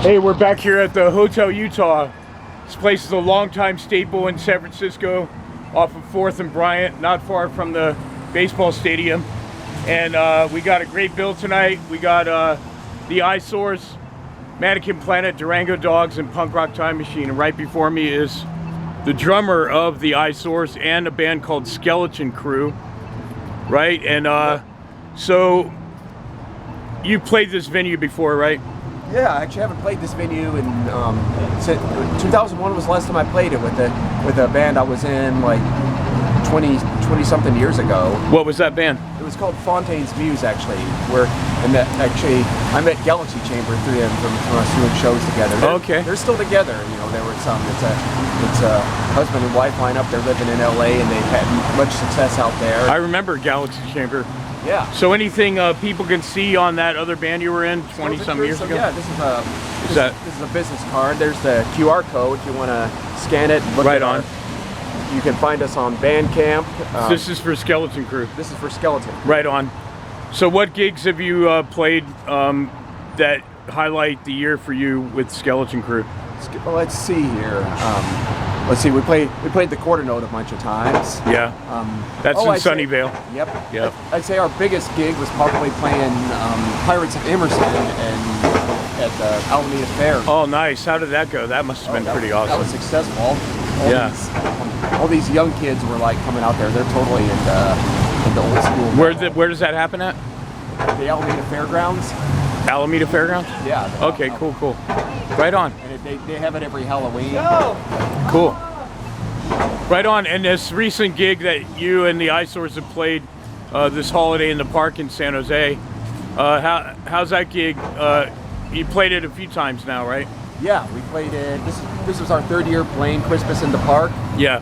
Hey, we're back here at the Hotel Utah. This place is a longtime staple in San Francisco, off of 4th and Bryant, not far from the baseball stadium. And we got a great bill tonight. We got the Eyesores, Mannequin Planet, Durango Dogs, and Punk Rock Time Machine. And right before me is the drummer of the Eyesores and a band called Skeleton Crew, right? And so you played this venue before, right? Yeah, I actually haven't played this venue in 2001 was the last time I played it with a band I was in like 20 something years ago. What was that band? It was called Fontaine's Muse, actually. I met Galaxy Chamber through them from us doing shows together. They're still together. You know, there were some. It's a husband and wife lineup. They're living in LA and they've had much success out there. I remember Galaxy Chamber. Yeah. So anything people can see on that other band you were in 20-some years ago? Yeah, this is a business card. There's the QR code if you want to scan it and look right at on. You can find us on Bandcamp. This is for Skeleton Crew. This is for Skeleton. Right on. So what gigs have you played that highlight the year for you with Skeleton Crew? Well, let's see here. Let's see. We played the quarter note a bunch of times. Yeah. That's in Sunnyvale. Yep. I'd say our biggest gig was probably playing Pirates of Emerson at the Alameda Fair. Oh, nice. How did that go? That must have been pretty awesome. That was successful. All these young kids were like coming out there. They're totally into old school. Where does that happen at? The Alameda Fairgrounds. Alameda Fairgrounds? Yeah. Okay, cool. Right on. And they have it every Halloween. Cool. Right on. And this recent gig that you and the Eyesores have played this holiday in the park in San Jose, how's that gig? You played it a few times now, right? Yeah, we played it. This was our third year playing Christmas in the park. Yeah.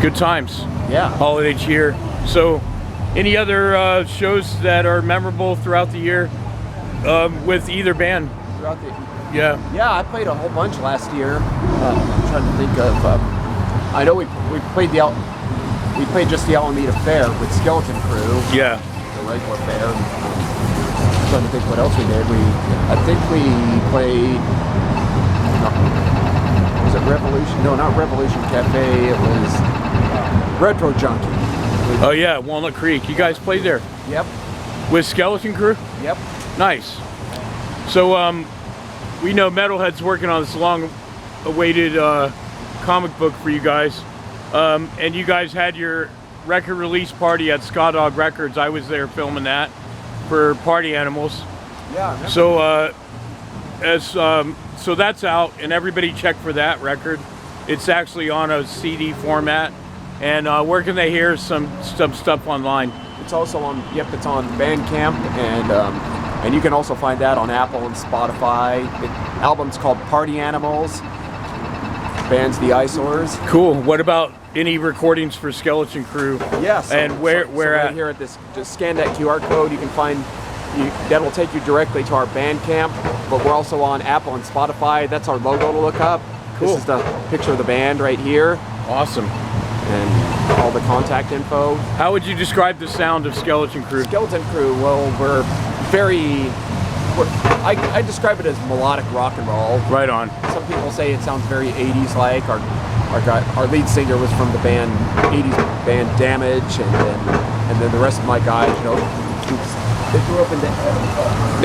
Good times. Yeah. Holiday cheer. So, any other shows that are memorable throughout the year with either band? Yeah, I played a whole bunch last year. I'm trying to think of. I know we played just the Alameda Fair with Skeleton Crew. Yeah, the regular fair. I'm trying to think what else we did. I think we played. Was it Revolution? No, not Revolution Cafe. It was Retro Junkie. Oh yeah, Walnut Creek. You guys played there? Yep. With Skeleton Crew? Yep. Nice. So we know Metalhead's working on this long-awaited comic book for you guys, and you guys had your record release party at Ska Dog Records. I was there filming that for Party Animals. Yeah. So so that's out, and everybody check for that record. It's actually on a CD format. And where can they hear some stuff online? It's also on. Yep, it's on Bandcamp, and you can also find that on Apple and Spotify. The album's called Party Animals. Band's the Eyesores. Cool. What about any recordings for Skeleton Crew? Yes. And where right here at this, just scan that QR code. You can find. That'll take you directly to our Bandcamp. But we're also on Apple and Spotify. That's our logo to look up. Cool. This is the picture of the band right here. Awesome. And all the contact info. How would you describe the sound of Skeleton Crew? Skeleton Crew, well, I describe it as melodic rock and roll. Right on. Some people say it sounds very 80s like. Our lead singer was from the 80s band Damage, and then the rest of my guys, you know, they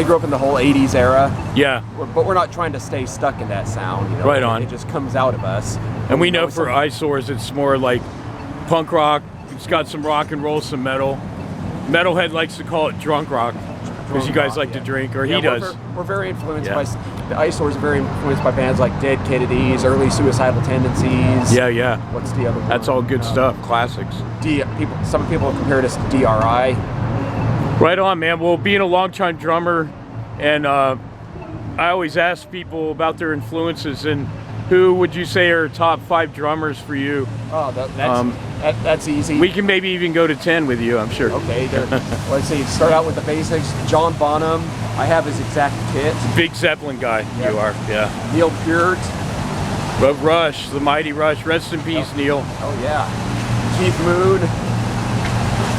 grew up in the whole 80s era. Yeah. But we're not trying to stay stuck in that sound, you know. Right on. It just comes out of us. And we know for Eyesores it's more like punk rock. It's got some rock and roll, some metal. Metalhead likes to call it drunk rock because you guys like to drink, or he does. We're very influenced by the Eyesores. Are very influenced by bands like Dead Kennedys, early Suicidal Tendencies. Yeah. What's the other one? That's all good stuff. Classics. Some people have compared us to DRI. Right on, man. Well, being a long-time drummer, and I always ask people about their influences, and who would you say are top 5 drummers for you? Oh, that's easy. We can maybe even go to 10 with you, I'm sure. Okay, let's see. Start out with the basics. John Bonham. I have his exact kit. Big Zeppelin guy, you are, yeah. Neil Peart. Rush, the mighty Rush. Rest in peace, Neil. Oh, yeah. Keith Moon.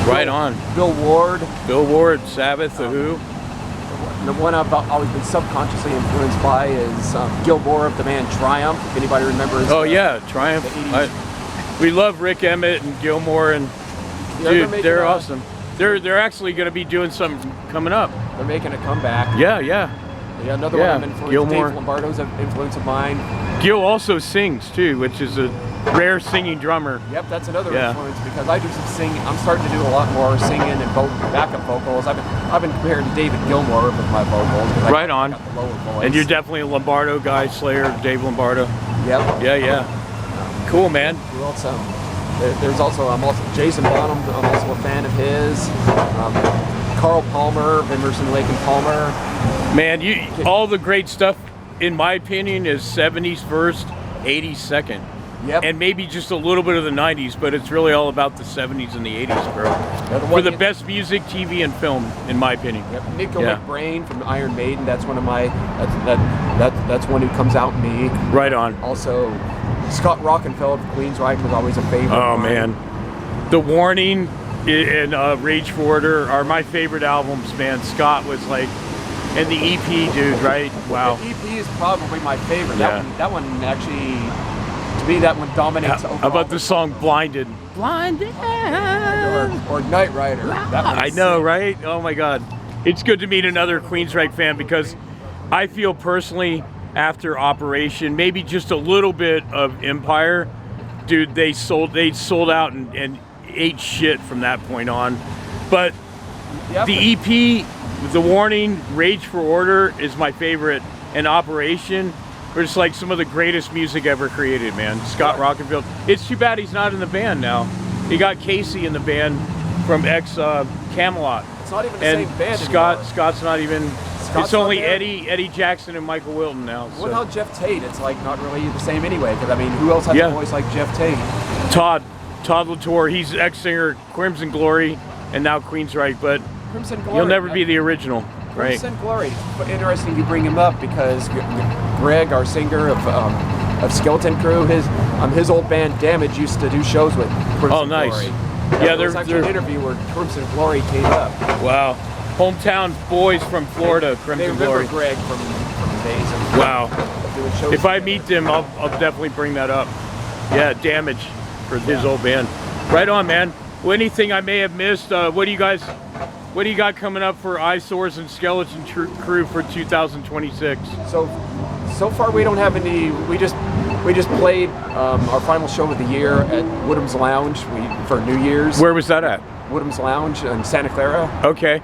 Right on. Bill Ward. Bill Ward, Sabbath, The Who. the one I've always been subconsciously influenced by is Gil Moore of the band Triumph. If anybody remembers. Oh yeah, Triumph. We love Rick Emmett and Gilmore, and dude, they're awesome. They're actually going to be doing something coming up. They're making a comeback. Yeah. Another one I'm influenced. Gilmore. Dave Lombardo's an influence of mine. Gil also sings too, which is a rare singing drummer. Yep, that's another influence because I do some singing. I'm starting to do a lot more singing and backup vocals. I've been compared to David Gilmour with my vocals. Right on. Got the lower voice. And you're definitely a Lombardo guy, Slayer, Dave Lombardo. Yep. Yeah. Cool, man. Who else? There's also Jason Bonham. I'm also a fan of his. Carl Palmer of Emerson, Lake and Palmer. Man, all the great stuff, in my opinion, is 70s first, 80s second. Yep. And maybe just a little bit of the 90s, but it's really all about the 70s and the 80s, bro. For the best music, TV, and film, in my opinion. Yep. Nico McBrain from Iron Maiden. That's one of my. That's one who comes out in me. Right on. Also, Scott Rockenfeld of Queensryche was always a favorite. Oh man, The Warning and Rage for Order are my favorite albums, man. Scott was like, and the EP, dude, right? Wow. The EP is probably my favorite. Yeah. That one actually, to me, that one dominates. How about the song Blinded? Blinded. Or Knight Rider. That I know, right? Oh my God. It's good to meet another Queensryche fan because I feel personally after Operation, maybe just a little bit of Empire, dude, they sold out and ate shit from that point on. But the EP, The Warning, Rage for Order is my favorite, and Operation are just like some of the greatest music ever created, man. Scott Rockenfeld. It's too bad he's not in the band now. He got Casey in the band from Camelot. It's not even the same band Scott's not even. It's only Eddie Jackson and Michael Wilton now. So. What about Jeff Tate? It's like not really the same anyway. Because I mean, who else has a voice like Jeff Tate? Todd Latour. He's ex-singer Crimson Glory and now Queensryche, but Crimson Glory, he'll never be the original, right? Crimson Glory. But interesting you bring him up because Greg, our singer of Skeleton Crew, his old band Damage used to do shows with Crimson Glory. Yeah, there's actually an interview where Crimson Glory came up. Wow. Hometown boys from Florida, Crimson Glory. They remember Greg from the days of doing shows. If I meet them, I'll definitely bring that up. Yeah, Damage for his old band. Right on, man. Well, anything I may have missed, what do you got coming up for Eyesores and Skeleton Crew for 2026? So far we don't have any. We just played our final show of the year at Woodham's Lounge for New Year's. Where was that at? Woodham's Lounge in Santa Clara. Okay.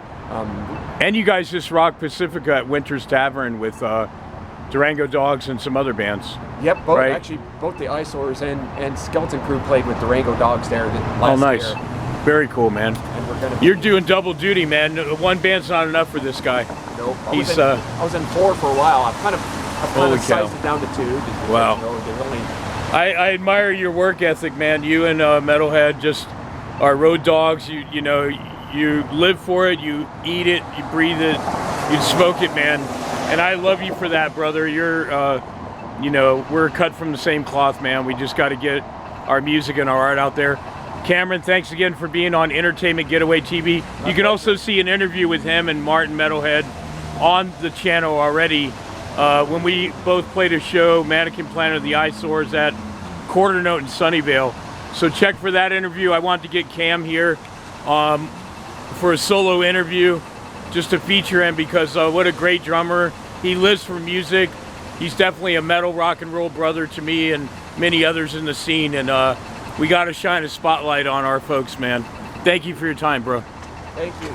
And you guys just rocked Pacifica at Winter's Tavern with Durango Dogs and some other bands. Yep, actually both the Eyesores and Skeleton Crew played with Durango Dogs there last year. Very cool, man. And you're doing double duty, man. One band's not enough for this guy. Nope. I was in 4 for a while. I've kind of sized it down to 2. Wow. I admire your work ethic, man. You and Metalhead just are road dogs. You live for it, you eat it, you breathe it, you smoke it, man. And I love you for that, brother. You're, we're cut from the same cloth, man. We just got to get our music and our art out there. Cameron, thanks again for being on Entertainment Getaway TV. You can also see an interview with him and Martin Metalhead on the channel already. When we both played a show, Mannequin Planet of the Eyesores at Quarter Note in Sunnyvale. So check for that interview. I want to get Cam here for a solo interview just to feature him because what a great drummer. He lives for music. He's definitely a metal rock and roll brother to me and many others in the scene, and we got to shine a spotlight on our folks, man. Thank you for your time, bro. Thank you.